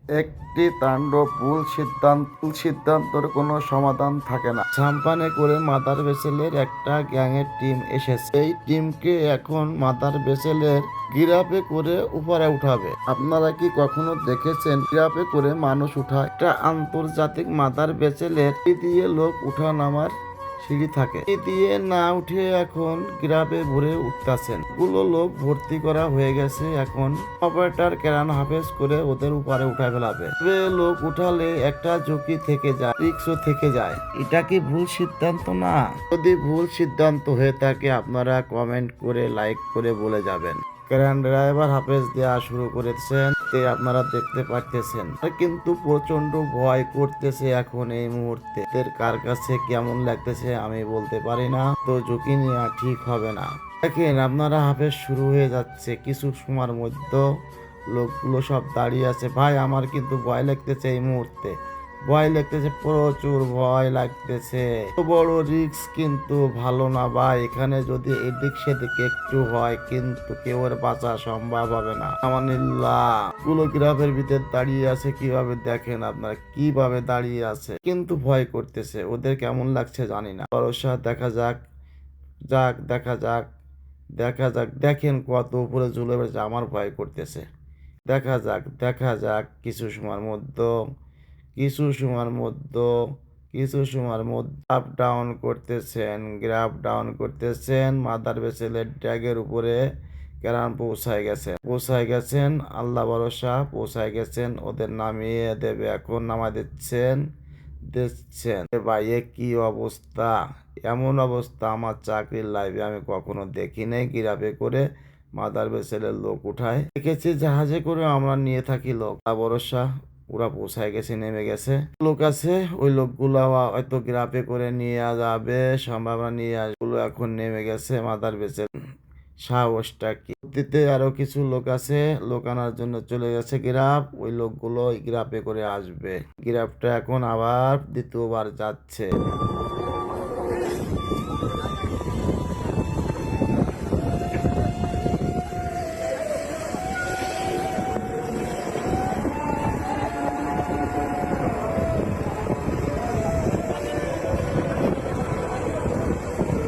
একটি তাণ্ডব সিদ্ধান্তর কোনো সমাধান থাকে না। সাম্পানে করে মাদার ভেসেলের একটা গ্যাংয়ের টিম এসেছে। এই টিমকে এখন মাদার ভেসেলের গিরাপে করে উপরে উঠাবে। আপনারা কি কখনো দেখেছেন গিরাপে করে মানুষ উঠায়? একটা আন্তর্জাতিক মাদার ভেসেলের দিয়ে লোক উঠা নামার সিঁড়ি থাকে, দিয়ে না উঠে এখন গ্রাবে ভরে উঠতেছেন। গুলো লোক ভর্তি করা হয়ে গেছে। এখন অপারেটর কেরান হাফেজ করে ওদের উপরে উঠায় ফেলাবে। লোক উঠালে একটা ঝুঁকি থেকে যায়, রিস্কও থেকে যায়। এটা কি ভুল সিদ্ধান্ত না? যদি ভুল সিদ্ধান্ত হয়ে থাকে আপনারা কমেন্ট করে লাইক করে বলে যাবেন। ক্রেন ড্রাইভার হাফেজ দেওয়া শুরু করেছেন, আপনারা দেখতে পাচ্ছেন, কিন্তু প্রচন্ড ভয় করতেছে এখন এই মুহূর্তে। কার কাছে কেমন লাগতেছে আমি বলতে পারি না, তো ঝুঁকি নেওয়া ঠিক হবে না। দেখেন আপনারা হাফেজ শুরু হয়ে যাচ্ছে। কিছু সময়ের মধ্যে লোকগুলো সব দাঁড়িয়ে আছে। ভাই আমার কিন্তু ভয় লাগতেছে এই মুহূর্তে, ভয় লাগতেছে, প্রচুর ভয় লাগতেছে। বড় রিস্ক কিন্তু ভালো না ভাই। এখানে যদি এদিক সেদিক একটু হয় কিন্তু কেউ বাঁচা সম্ভব হবে না। আমানিল্লাহ গুলো গ্রাফের ভিতর দাঁড়িয়ে আছে, কিভাবে দেখেন আপনারা, কিভাবে দাঁড়িয়ে আছে, কিন্তু ভয় করতেছে। ওদের কেমন লাগছে জানি না। ভরসা, দেখা যাক, দেখা যাক, দেখেন কত উপরে ঝুলে বেড়েছে। আমার ভয় করতেছে। দেখা যাক কিছু সময়ের মধ্যে গ্রাফ ডাউন করতেছেন মাদার ভেসেলের ট্যাগের উপরে। কেরান পৌঁছায় গেছেন, আল্লাহ ভরসা পৌঁছায় গেছেন। ওদের নামিয়ে দেবে এখন, নামা দিচ্ছেন। ভাই কি অবস্থা! এমন অবস্থা আমার চাকরির লাইফে আমি কখনো দেখি নাই। গিরাপে করে মাদার ভেসেলের লোক উঠায় দেখেছি, জাহাজে করে আমরা নিয়ে থাকি লোক। ভরসা ওরা পৌঁছায় গেছে, নেমে গেছে। লোক আছে, ওই লোকগুলো হয়তো গ্রাপে করে নিয়ে যাবে, সম্ভাবনা নিয়ে আসগুলো এখন নেমে গেছে মাদার ভেসেল। সাহসটা কি! আরো কিছু লোক আছে, লোক আনার জন্য চলে গেছে গ্রাফ। ওই লোকগুলো গ্রাফে করে আসবে। গ্রাফটা এখন আবার দ্বিতীয়বার যাচ্ছে।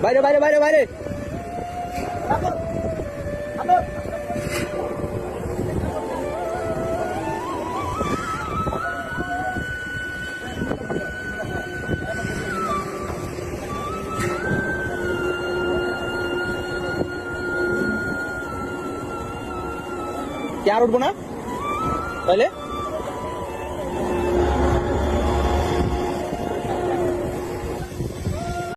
বাইরে বাইরে বাইরে বাইরে क्या उठबो ना।